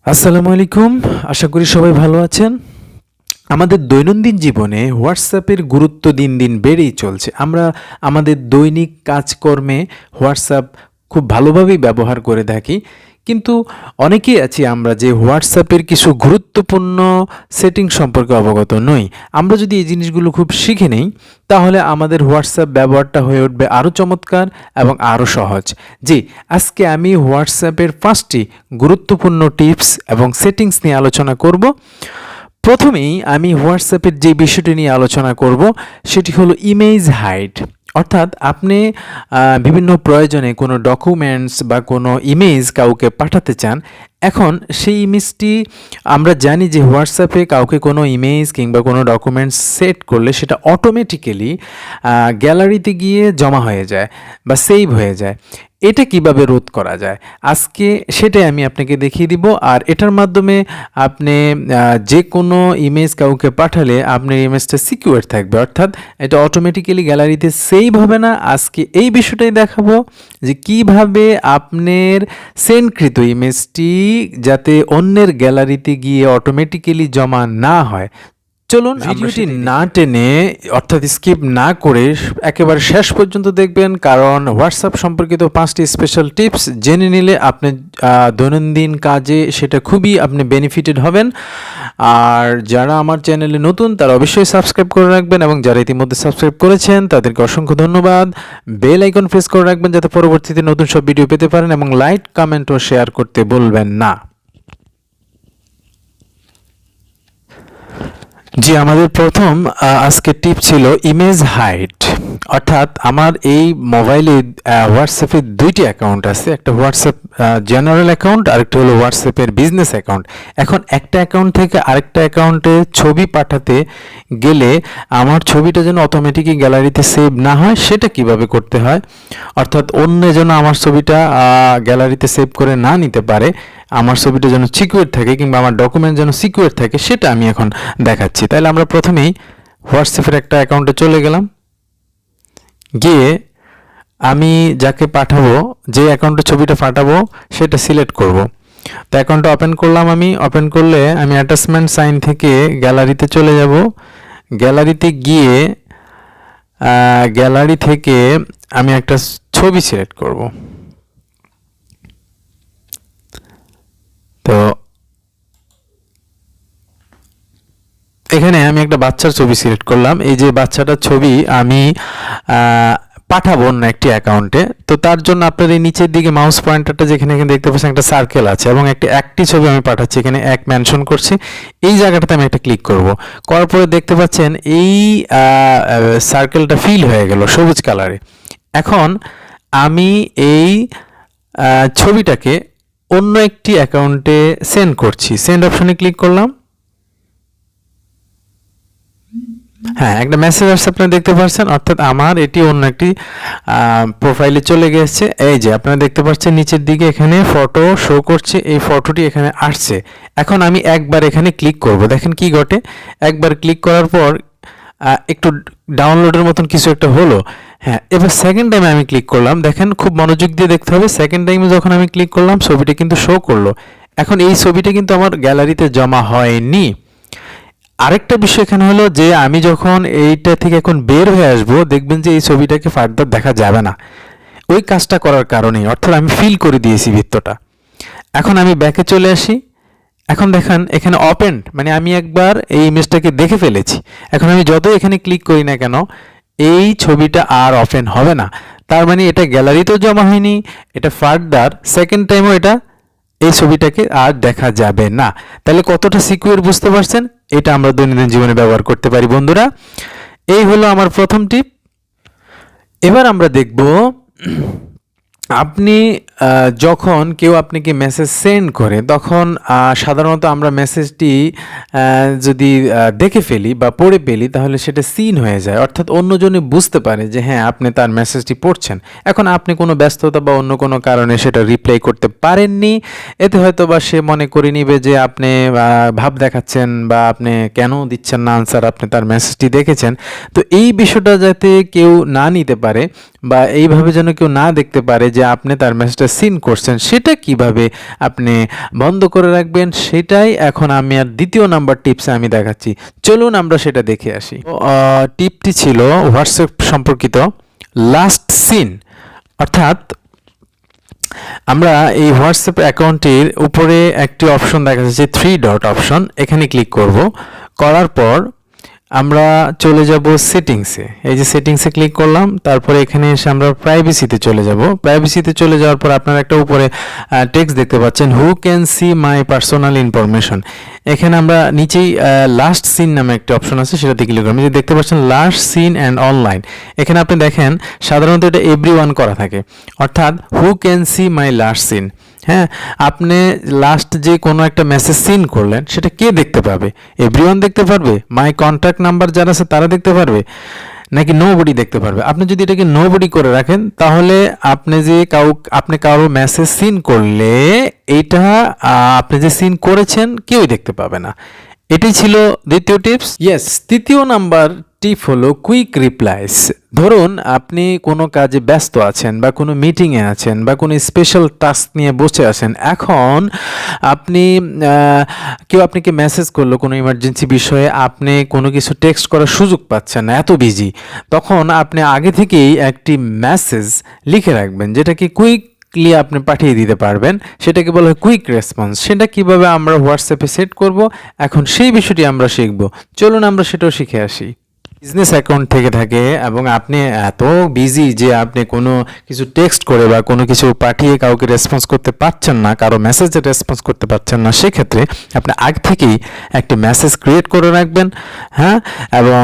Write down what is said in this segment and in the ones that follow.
আসসালামু আলাইকুম। আশা করি সবাই ভালো আছেন। আমাদের দৈনন্দিন জীবনে হোয়াটসঅ্যাপের গুরুত্ব দিন দিন বেড়েই চলছে। আমরা আমাদের দৈনিক কাজকর্মে হোয়াটসঅ্যাপ খুব ভালোভাবেই ব্যবহার করে থাকি। কিন্তু অনেকেই আছি আমরা যে হোয়াটসঅ্যাপের কিছু গুরুত্বপূর্ণ সেটিং সম্পর্কে অবগত নই। আমরা যদি এই জিনিসগুলো খুব শিখে নেই তাহলে আমাদের হোয়াটসঅ্যাপ ব্যবহারটা হয়ে উঠবে আরও চমৎকার এবং আরও সহজ। জি, আজকে আমি হোয়াটসঅ্যাপের 5টি গুরুত্বপূর্ণ টিপস এবং সেটিংস নিয়ে আলোচনা করব। প্রথমেই আমি হোয়াটসঅ্যাপের যে বিষয়টি নিয়ে আলোচনা করব সেটি হলো ইমেজ হাইড। অর্থাৎ আপনি বিভিন্ন প্রয়োজনে কোনো ডকুমেন্টস বা কোনো ইমেজ কাউকে পাঠাতে চান। এখন সেই ইমেজটি আমরা জানি যে হোয়াটসঅ্যাপে কাউকে কোনো ইমেজ কিংবা কোনো ডকুমেন্টস সেট করলে সেটা অটোমেটিক্যালি গ্যালারিতে গিয়ে জমা হয়ে যায় বা সেভ হয়ে যায়। এটা কিভাবে রোধ করা যায় আজকে সেটাই আমি আপনাকে দেখিয়ে দিব। আর এটার মাধ্যমে আপনি যে কোনো ইমেজ কাউকে পাঠালে আপনার ইমেজটা সিকিউর থাকবে, অর্থাৎ এটা অটোমেটিক্যালি গ্যালারিতে সেভ হবে না। আজকে এই বিষয়টাই দেখাবো যে কিভাবে আপনার সেন্ডকৃত ইমেজটি যাতে অন্যের গ্যালারিতে গিয়ে অটোমেটিক্যালি জমা না হয়। চলুন ভিডিওটি না টেনে অর্থাৎ স্কিপ না করে একেবারে শেষ পর্যন্ত দেখবেন, কারণ হোয়াটসঅ্যাপ সম্পর্কিত 5টি স্পেশাল টিপস জেনে নিলে আপনি দৈনন্দিন কাজে সেটা খুবই আপনি বেনিফিটেড হবেন। আর যারা আমার চ্যানেলে নতুন তারা অবশ্যই সাবস্ক্রাইব করে রাখবেন, এবং যারা ইতিমধ্যে সাবস্ক্রাইব করেছেন তাদেরকে অসংখ্য ধন্যবাদ। বেল আইকন প্রেস করে রাখবেন যাতে পরবর্তীতে নতুন সব ভিডিও পেতে পারেন, এবং লাইক, কমেন্ট ও শেয়ার করতে বলবেন না। জি, আমাদের প্রথম আজকের টিপ ছিল ইমেজ হাইড। অর্থাৎ আমার এই মোবাইলে হোয়াটসঅ্যাপে 2টি অ্যাকাউন্ট আছে, একটা হোয়াটসঅ্যাপ জেনারেল অ্যাকাউন্ট আর একটা হলো হোয়াটসঅ্যাপের বিজনেস অ্যাকাউন্ট। এখন একটা অ্যাকাউন্ট থেকে আরেকটা অ্যাকাউন্টে ছবি পাঠাতে গেলে আমার ছবিটা যেন অটোমেটিকই গ্যালারিতে সেভ না হয় সেটা কিভাবে করতে হয়, অর্থাৎ অন্য যেন আমার ছবিটা গ্যালারিতে সেভ করে না নিতে পারে, আমার ছবিটা যেন সিকিউর থাকে কিংবা আমার ডকুমেন্ট যেন সিকিউর থাকে, সেটা আমি এখন দেখাচ্ছি। তাহলে আমরা প্রথমেই হোয়াটসঅ্যাপের একটা অ্যাকাউন্টে চলে গেলাম, গিয়ে আমি যাকে পাঠাবো, যে অ্যাকাউন্টে ছবিটা পাঠাবো সেটা সিলেক্ট করব। তো অ্যাকাউন্টটা ওপেন করলাম। আমি ওপেন করলে আমি অ্যাটাচমেন্ট সাইন থেকে গ্যালারিতে চলে যাব। গ্যালারিতে গিয়ে গ্যালারি থেকে আমি একটা ছবি সিলেক্ট করব। তো এখানে আমি একটা বাচ্চার ছবি সিলেক্ট করলাম। এই যে বাচ্চাটার ছবি আমি পাঠাবো অন্য একটি অ্যাকাউন্টে। তো তার জন্য আপনার এই নিচের দিকে মাউস পয়েন্টারটা যেখানে এখানে দেখতে পাচ্ছেন একটা সার্কেল আছে, এবং একটি ছবি আমি পাঠাচ্ছি, এখানে এক মেনশন করছি। এই জায়গাটাতে আমি একটা ক্লিক করব। করার পরে দেখতে পাচ্ছেন এই সার্কেলটা ফিল হয়ে গেল সবুজ কালারে। এখন আমি এই ছবিটাকে অন্য একটি অ্যাকাউন্টে সেন্ড করছি। সেন্ড অপশনে ক্লিক করলাম। হ্যাঁ, একটা মেসেজ আসছে আপনারা দেখতে পাচ্ছেন, অর্থাৎ আমার এটি অন্য একটি প্রোফাইলে চলে গেছে। এই যে আপনারা দেখতে পাচ্ছেন নিচের দিকে এখানে ফটো শো করছে, এই ফটোটি এখানে আসছে। এখন আমি একবার এখানে ক্লিক করব, দেখেন কি ঘটে। একবার ক্লিক করার পর একটু ডাউনলোডের মতন কিছু একটা হলো। হ্যাঁ, এবার সেকেন্ড টাইমে আমি ক্লিক করলাম, দেখেন খুব মনোযোগ দিয়ে দেখতে হবে। সেকেন্ড টাইমে যখন আমি ক্লিক করলাম ছবিটা কিন্তু শো করলো। এখন এই ছবিটা কিন্তু আমার গ্যালারিতে জমা হয়নি। আরেকটা বিষয় এখানে হলো যে আমি যখন এইটা থেকে এখন বের হয়ে আসবো দেখবেন যে এই ছবিটাকে ফার্দার দেখা যাবে না, ওই কাজটা করার কারণেই, অর্থাৎ আমি ফিল করে দিয়েছি ভিত্তটা। এখন আমি ব্যাকে চলে আসি। এখন দেখেন এখানে ওপেন, মানে আমি একবার এই ইমেজটাকে দেখে ফেলেছি। এখন আমি যত এখানে ক্লিক করি না কেন এই ছবিটা আর ওপেন হবে না। তার মানে এটা গ্যালারিতেও জমা হয়নি, এটা ফার্দার সেকেন্ড টাইমও এটা এই ছবিটাকে আর দেখা যাবে না। তাহলে কতটা সিকিউর বুঝতে পারছেন? এটা আমরা দৈনন্দিন জীবনে ব্যবহার করতে পারি বন্ধুরা। এই হলো আমার প্রথম টিপ। এবার আমরা দেখব আপনি যখন কেউ আপনাকে মেসেজ সেন্ড করে তখন সাধারণত আমরা মেসেজটি যদি দেখে ফেলি বা পড়ে ফেলি তাহলে সেটা সিন হয়ে যায়, অর্থাৎ অন্যজনে বুঝতে পারে যে হ্যাঁ আপনি তার মেসেজটি পড়ছেন। এখন আপনি কোনো ব্যস্ততা বা অন্য কোনো কারণে সেটা রিপ্লাই করতে পারেননি, এতে হয়তো বা সে মনে করে নিবে যে আপনি ভাব দেখাচ্ছেন বা আপনি কেন দিচ্ছেন না আনসার, আপনি তার মেসেজটি দেখেছেন। তো এই বিষয়টা যাতে কেউ না নিতে পারে বা এইভাবে যেন কেউ না দেখতে পারে যে আপনি তার মেসেজটা সিন করছেন, সেটা কিভাবে আপনি বন্ধ করে রাখবেন, সেটাই এখন আমি আর দ্বিতীয় নাম্বার টিপসে আমি দেখাচ্ছি। চলুন আমরা সেটা দেখে আসি। টিপটি ছিল হোয়াটসঅ্যাপ সম্পর্কিত লাস্ট সিন, অর্থাৎ আমরা এই হোয়াটসঅ্যাপ অ্যাকাউন্টের উপরে একটি অপশন দেখা যাচ্ছে, 3 ডট অপশন, এখানে ক্লিক করব। করার পর আমরা চলে যাব সেটিংসে। এই যে সেটিংসে ক্লিক করলাম, তারপরে এখানে এসে আমরা প্রাইভেসিতে চলে যাব। প্রাইভেসিতে চলে যাওয়ার পর আপনারা একটা উপরে টেক্সট দেখতে পাচ্ছেন, হু can see my personal information. এখানে আমরা নিচেই লাস্ট সিন নামে একটা অপশন আছে, সেটাতে ক্লিক করলাম। এই যে দেখতে পাচ্ছেন লাস্ট সিন অ্যান্ড অনলাইন। এখানে আপনি দেখেন সাধারণত এটা এভরিওয়ান করা থাকে, অর্থাৎ who can see my last seen. হ্যাঁ, আপনি লাস্ট যে কোনো একটা মেসেজ সিন করলেন সেটা কে দেখতে পাবে? এভরিওয়ান দেখতে পারবে? মাই কন্ট্যাক্ট নাম্বার যারা আছে তারা দেখতে পারবে, নাকি নোবডি দেখতে পারবে? আপনি যদি এটাকে নোবডি করে রাখেন, তাহলে আপনি কারো মেসেজ সিন করলে এইটা আপনি যে সিন করেছেন কেউই দেখতে পাবে না। এটাই ছিল দ্বিতীয় টিপস। ইয়েস, তৃতীয় নাম্বার টিপ হলো কুইক রিপ্লাইস। ধরুন আপনি কোনো কাজে ব্যস্ত আছেন বা কোনো মিটিংয়ে আছেন বা কোনো স্পেশাল টাস্ক নিয়ে বসে আছেন, এখন আপনি কেউ আপনাকে মেসেজ করলো কোনো ইমার্জেন্সি বিষয়ে, আপনি কোনো কিছু টেক্সট করার সুযোগ পাচ্ছেন না, এত বিজি, তখন আপনি আগে থেকেই একটি মেসেজ লিখে রাখবেন, যেটাকে কুইকলি আপনি পাঠিয়ে দিতে পারবেন। সেটাকে বলা হয় কুইক রেসপন্স। সেটা কিভাবে আমরা হোয়াটসঅ্যাপে সেট করব, এখন সেই বিষয়টি আমরা শিখব। চলুন আমরা সেটাও শিখে আসি। বিজনেস অ্যাকাউন্ট থেকে থাকে এবং আপনি এত বিজি যে আপনি কোনো কিছু টেক্সট করে বা কোনো কিছু পাঠিয়ে কাউকে রেসপন্স করতে পারছেন না, কারো মেসেজে রেসপন্স করতে পারছেন না, সেক্ষেত্রে আপনি আগে থেকেই একটি মেসেজ ক্রিয়েট করে রাখবেন, হ্যাঁ, এবং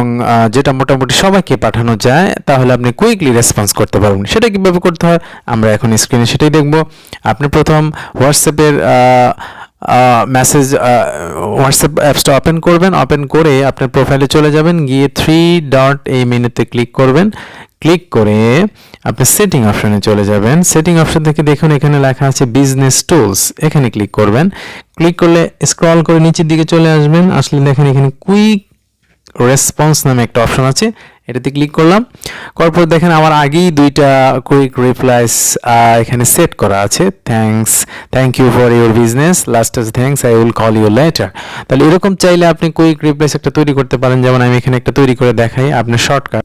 যেটা মোটামুটি সবাইকে পাঠানো যায়, তাহলে আপনি কুইকলি রেসপন্স করতে পারবেন। সেটা কীভাবে করতে হয় আমরা এখন স্ক্রিনে সেটাই দেখব। আপনি প্রথম হোয়াটসঅ্যাপের মেসেজ হোয়াটসঅ্যাপ অ্যাপসটা ওপেন করবেন। ওপেন করে আপনার প্রোফাইলে চলে যাবেন, গিয়ে 3 ডট এই মেনুতে ক্লিক করবেন। ক্লিক করে আপনি সেটিং অপশনে চলে যাবেন। সেটিং অপশন থেকে দেখুন এখানে লেখা আছে বিজনেস টুলস, এখানে ক্লিক করবেন। ক্লিক করলে স্ক্রল করে নিচের দিকে চলে আসবেন, আসলে দেখেন এখানে কুইক রেসপন্স নামে একটা অপশন আছে, এটাতে ক্লিক করলাম। করার পর দেখেন আমার আগেই দুইটা কুইক রিপ্লাইস এখানে সেট করা আছে। Thank you for your business, last is thanks, I will call you later. তাহলে এরকম চাইলে আপনি কুইক রিপ্লাইস একটা তৈরি করতে পারেন, যেমন আমি এখানে একটা তৈরি করে দেখাই আপনার শর্টকাট।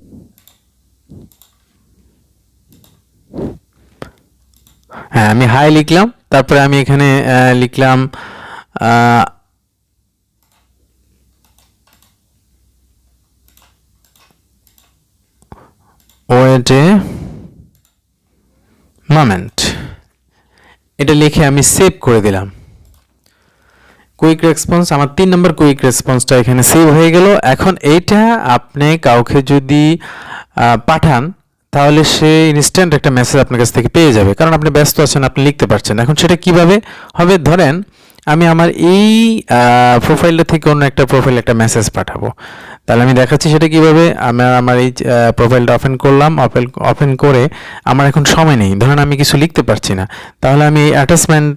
হ্যাঁ, আমি হাই লিখলাম, তারপরে আমি এখানে লিখলাম ওয়েট এ মোমেন্ট, এটা লিখে আমি সেভ করে দিলাম। কুইক রেসপন্স, আমার 3 নম্বর কুইক রেসপন্সটা এখানে সেভ হয়ে গেল। এখন এইটা আপনি কাউকে যদি পাঠান, তাহলে সে ইনস্ট্যান্ট একটা মেসেজ আপনার কাছ থেকে পেয়ে যাবে, কারণ আপনি ব্যস্ত আছেন, আপনি লিখতে পারছেন। এখন সেটা কিভাবে হবে? ধরেন আমি আমার এই প্রোফাইলটা থেকে অন্য একটা প্রোফাইলে একটা মেসেজ পাঠাবো, তাহলে আমি দেখাচ্ছি সেটা কিভাবে। আমার এই প্রোফাইলটা ওপেন করলাম। ওপেন করে আমার এখন সময় নেই, ধরেন আমি কিছু লিখতে পারছি না, তাহলে আমি এই অ্যাটাচমেন্ট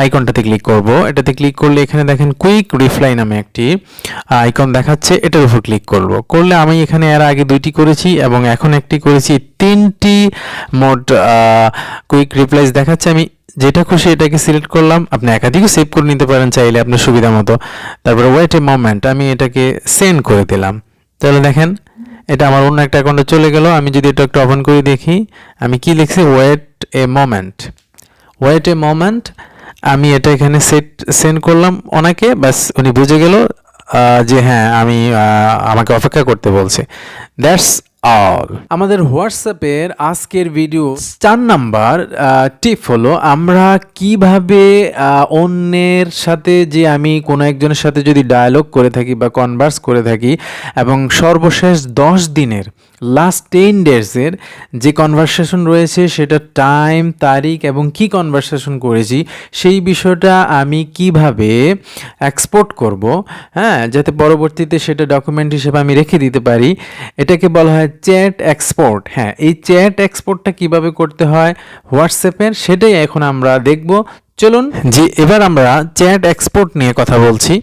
আইকনটাতে ক্লিক করব। এটাতে ক্লিক করলে এখানে দেখেন কুইক রিপ্লাই নামে একটি আইকন দেখাচ্ছে, এটার উপর ক্লিক করলে আমি এখানে এর আগে 2টি করেছি এবং এখন একটি করেছি, 3টি মোট কুইক রিপ্লাইস দেখাচ্ছে। আমি যেটা খুশি এটাকে সিলেক্ট করলাম। আপনি একাধিকও সেভ করে নিতে পারেন চাইলে আপনার সুবিধা মতো। তারপরে ওয়েট এ মোমেন্ট, আমি এটাকে সেন্ড করে দিলাম। তাহলে দেখেন এটা আমার অন্য একটা অ্যাকাউন্টে চলে গেল। আমি যদি এটা একটু ওপেন করে দেখি, আমি কি লিখছি, ওয়েট এ মোমেন্ট। আমি এটা এখানে সেন্ড করলাম ওনাকে, ব্যাস উনি বুঝে গেল যে হ্যাঁ আমি আমাকে অপেক্ষা করতে বলছে। That's all. আমাদের হোয়াটসঅ্যাপের আজকের ভিডিও 4 নাম্বার টিপ হলো আমরা কিভাবে অন্যের সাথে, যে আমি কোনো একজনের সাথে যদি ডায়ালগ করে থাকি বা কনভার্স করে থাকি এবং সর্বশেষ 10 দিনের লাস্ট 10 ডেজের যে কনভারসেশন রয়েছে, সেটা টাইম, তারিখ এবং কি কনভারসেশন করেছি, সেই বিষয়টা আমি কিভাবে এক্সপোর্ট করব, হ্যাঁ, যাতে পরবর্তীতে সেটা ডকুমেন্ট হিসেবে আমি রেখে দিতে পারি, এটাকে বলা হয় চ্যাট এক্সপোর্ট। হ্যাঁ, এই চ্যাট এক্সপোর্টটা কিভাবে করতে হয় হোয়াটসঅ্যাপের, সেটাই এখন আমরা দেখব। চলুন এবার আমরা চ্যাট এক্সপোর্ট নিয়ে কথা বলছি।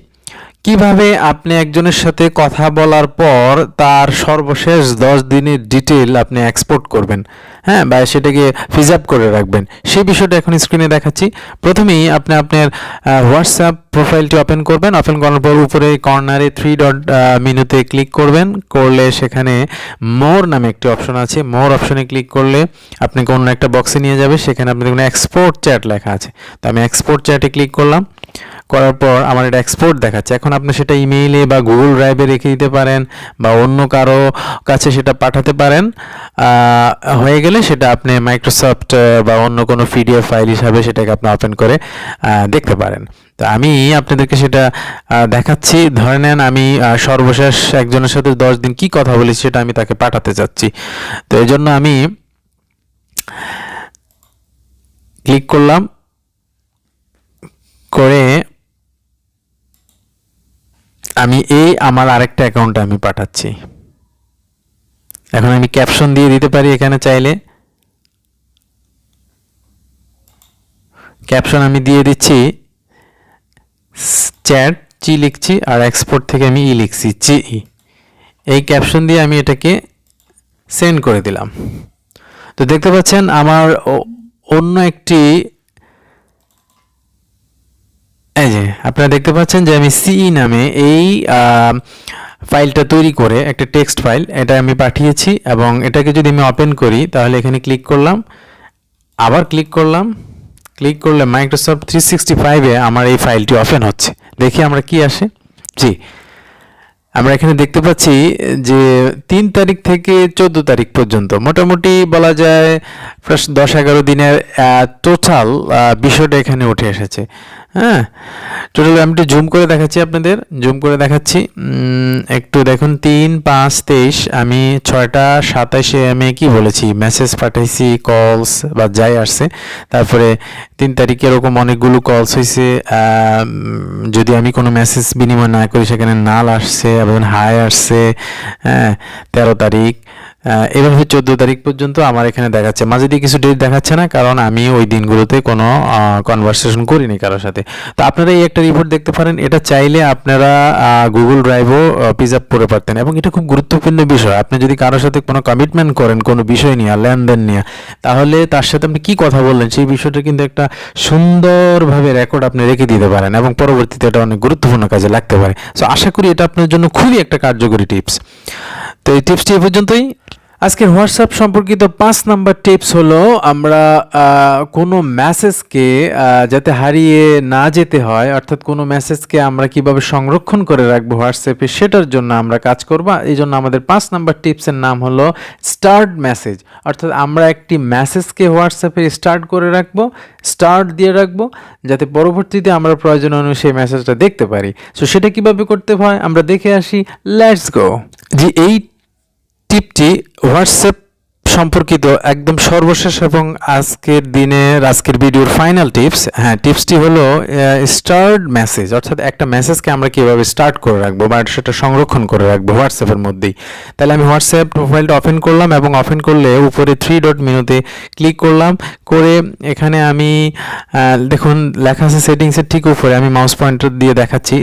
কিভাবে আপনি একজনের সাথে কথা বলার পর তার সর্বশেষ 10 দিনের ডিটেল আপনি এক্সপোর্ট করবেন, হ্যাঁ, বা সেটাকে প্রিজার্ভ করে রাখবেন, সেই বিষয়টা এখন স্ক্রিনে দেখাচ্ছি। প্রথমেই আপনি আপনার হোয়াটসঅ্যাপ প্রোফাইলটি ওপেন করবেন। ওপেন করার পর উপরে কর্নারে 3 ডট মেনুতে ক্লিক করবেন। করলে সেখানে মোর নামে একটি অপশন আছে। মোর অপশনে ক্লিক করলে আপনাকে অন্য একটা বক্সে নিয়ে যাবে। সেখানে আপনি দেখুন এক্সপোর্ট চ্যাট লেখা আছে। তো আমি এক্সপোর্ট চ্যাটে ক্লিক করলাম। করার পর আমার এটা এক্সপোর্ট দেখাচ্ছে। এখন আপনি সেটা ইমেইলে বা গুগল ড্রাইভে রেখে দিতে পারেন বা অন্য কারো কাছে সেটা পাঠাতে পারেন। হয়ে গেলে সেটা আপনি মাইক্রোসফট বা অন্য কোনো পিডিএফ ফাইল হিসাবে সেটাকে আপনি ওপেন করে দেখতে পারেন। তো আমি আপনাদেরকে সেটা দেখাচ্ছি। ধরে নেন আমি সর্বশেষ একজনের সাথে 10 দিন কি কথা বলেছি সেটা আমি তাকে পাঠাতে চাচ্ছি। তো এই জন্য আমি ক্লিক করলাম, করে আমি আমার আরেকটা অ্যাকাউন্টে আমি পাঠাচ্ছি। এখন আমি ক্যাপশন দিয়ে দিতে পারি এখানে চাইলে। ক্যাপশন আমি দিয়ে দিচ্ছি চ্যাট জি লিখছি, আর এক্সপোর্ট থেকে আমি লিখছি জি। এই ক্যাপশন দিয়ে আমি এটাকে সেন্ড করে দিলাম। তো দেখতে পাচ্ছেন আমার অন্য একটি, এই যে আপনারা দেখতে পাচ্ছেন যে আমি সিই নামে এই ফাইলটা তৈরি করে একটা টেক্সট ফাইল এটা আমি পাঠিয়েছি। এবং এটাকে যদি আমি ওপেন করি তাহলে এখানে ক্লিক করলাম, আবার ক্লিক করলাম। ক্লিক করলে মাইক্রোসফট 365-এ আমার এই ফাইলটি ওপেন হচ্ছে। দেখি আমরা কি আসে। জি, আমরা এখানে দেখতে পাচ্ছি যে 3 তারিখ থেকে 14 তারিখ পর্যন্ত মোটামুটি বলা যায় প্রায় 10-11 দিনের টোটাল বিষয়টা এখানে উঠে এসেছে। হ্যাঁ, টোটাল আমি একটু জুম করে দেখাচ্ছি আপনাদের, জুম করে দেখাচ্ছি। একটু দেখুন 3-5-23 আমি 6টা 27-এ আমি কি বলেছি, মেসেজ পাঠাইছি, কলস বা যাই আসছে। তারপরে 3 তারিখে এরকম অনেকগুলো কলস হয়েছে। যদি আমি কোনো মেসেজ বিনিময় না করি সেখানে নাল আসছে এবং হাই আসছে। হ্যাঁ, 13 তারিখ এভাবে 14 তারিখ পর্যন্ত আমার এখানে দেখাচ্ছে। মাঝে দিয়ে কিছু ডেট দেখাচ্ছে না, কারণ আমি ওই দিনগুলোতে কোনো কনভারসেশন করিনি কারোর সাথে। তো আপনারা এই একটা রিপোর্ট দেখতে পারেন। এটা চাইলে আপনারা গুগল ড্রাইভও প্রিজার্ভ করে পারতেন। এবং এটা খুব গুরুত্বপূর্ণ বিষয়। আপনি যদি কারোর সাথে কোনো কমিটমেন্ট করেন কোনো বিষয় নিয়ে, লেনদেন নিয়ে, তাহলে তার সাথে আপনি কী কথা বললেন সেই বিষয়টা কিন্তু একটা সুন্দরভাবে রেকর্ড আপনি রেখে দিতে পারেন এবং পরবর্তীতে এটা অনেক গুরুত্বপূর্ণ কাজে লাগতে পারে। সো আশা করি এটা আপনার জন্য খুবই একটা কার্যকরী টিপস। তো এই টিপসটি এ পর্যন্তই। আজকের হোয়াটসঅ্যাপ সম্পর্কিত 5 নাম্বার টিপস হলো আমরা কোনো মেসেজকে যাতে হারিয়ে না যেতে হয়, অর্থাৎ কোনো মেসেজকে আমরা কিভাবে সংরক্ষণ করে রাখবো হোয়াটসঅ্যাপে, সেটার জন্য আমরা কাজ করব। এই জন্য আমাদের 5 নাম্বার টিপসের নাম হলো স্টার্ট মেসেজ। অর্থাৎ আমরা একটি মেসেজকে হোয়াটসঅ্যাপে স্টার্ট করে রাখবো, স্টার্ট দিয়ে রাখবো, যাতে পরবর্তীতে আমরা প্রয়োজন অনুযায়ী সেই মেসেজটা দেখতে পারি। সো সেটা কিভাবে করতে হয় আমরা দেখে আসি। Let's go. জি, এই টিপটি হোয়াটসঅ্যাপ সম্পর্কিত একদম সর্বশেষ এবং আজকের ভিডিওর ফাইনাল টিপস। হ্যাঁ, টিপসটি হলো স্টার্ট মেসেজ, অর্থাৎ একটা মেসেজকে আমরা কীভাবে স্টার্ট করে রাখবো বা সেটা সংরক্ষণ করে রাখবো হোয়াটসঅ্যাপের মধ্যেই। তাহলে আমি হোয়াটসঅ্যাপ প্রোফাইলটা ওপেন করলাম এবং ওপেন করলে উপরে 3 ডট মেনুতে ক্লিক করলাম। করে এখানে আমি দেখুন লেখা আছে সেটিংসের ঠিক উপরে, আমি মাউস পয়েন্টার দিয়ে দেখাচ্ছি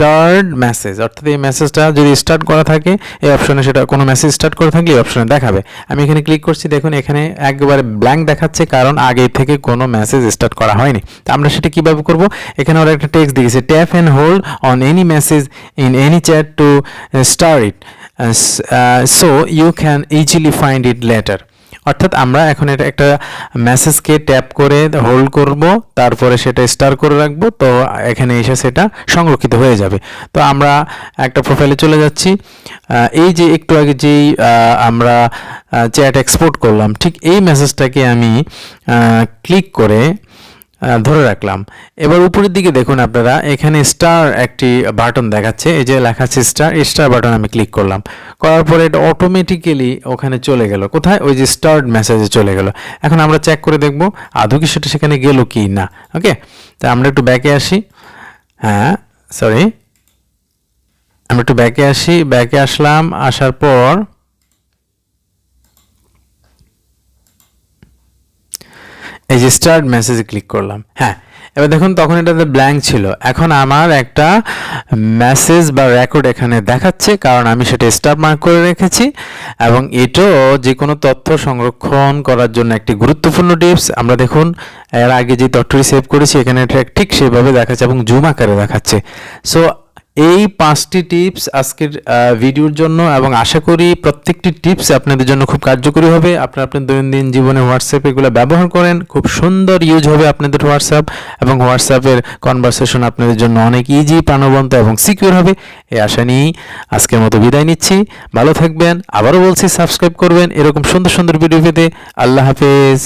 স্টার্ট মেসেজ। অর্থাৎ এই মেসেজটা যদি স্টার্ট করা থাকে এই অপশনে, সেটা কোনো মেসেজ স্টার্ট করা থাকলে এই অপশনে দেখাবে। আমি এখানে ক্লিক করছি, দেখুন এখানে একবারে ব্ল্যাঙ্ক দেখাচ্ছে, কারণ আগে থেকে কোনো মেসেজ স্টার্ট করা হয়নি। তো আমরা সেটা কীভাবে করব, এখানে ওরা একটা টেক্সট দিয়েছে, tap and hold on any message in any chat to start it so you can easily find it later. অর্থাৎ আমরা এখন এটা একটা মেসেজকে ট্যাপ করে হোল্ড করব, তারপরে সেটা স্টার করে রাখবো, তো এখানে এসে সেটা সংরক্ষিত হয়ে যাবে। তো আমরা একটা প্রোফাইলে চলে যাচ্ছি। এই যে একটু আগে যেই আমরা চ্যাট এক্সপোর্ট করলাম, ঠিক এই মেসেজটাকে আমি ক্লিক করে ধরে রাখলাম। এবার উপরের দিকে দেখুন আপনারা, এখানে স্টার একটি বাটন দেখাচ্ছে, এই যে লেখা আছে স্টার বাটন আমি ক্লিক করলাম। করার পরে এটা অটোমেটিক্যালি ওখানে চলে গেল, কোথায়, ওই যে স্টার্ট মেসেজে চলে গেল। এখন আমরা চেক করে দেখব আদৌ কি সেটা সেখানে গেল কি না। ওকে, তা আমরা একটু ব্যাকে আসি। হ্যাঁ, সরি, আমরা একটু ব্যাকে আসি। ব্যাকে আসলাম, আসার পর এই যে স্টার্ট মেসেজে ক্লিক করলাম। হ্যাঁ, এবার দেখুন তখন এটাতে ব্ল্যাঙ্ক ছিল, এখন আমার একটা মেসেজ বা রেকর্ড এখানে দেখাচ্ছে, কারণ আমি সেটা স্টার মার্ক করে রেখেছি। এবং এটাও যে কোনো তথ্য সংরক্ষণ করার জন্য একটি গুরুত্বপূর্ণ টিপস। আমরা দেখুন এর আগে যে তথ্যটি সেভ করেছি এখানে এটা ঠিক সেভাবে দেখাচ্ছে এবং জুম আকারে দেখাচ্ছে। সো এই 5টি টিপস আজকের ভিডিওর জন্য, এবং আশা করি প্রত্যেকটি টিপস আপনাদের জন্য খুব কার্যকরী হবে। আপনারা আপনার দৈনন্দিন জীবনে হোয়াটসঅ্যাপ এগুলো ব্যবহার করেন, খুব সুন্দর ইউজ হবে আপনাদের হোয়াটসঅ্যাপ, এবং হোয়াটসঅ্যাপের কনভারসেশন আপনাদের জন্য অনেক ইজি, প্রাণবন্ত এবং সিকিউর হবে। এই আশা নিয়েই আজকের মতো বিদায় নিচ্ছি। ভালো থাকবেন, আবারও বলছি সাবস্ক্রাইব করবেন এরকম সুন্দর সুন্দর ভিডিও পেতে। আল্লাহ হাফেজ।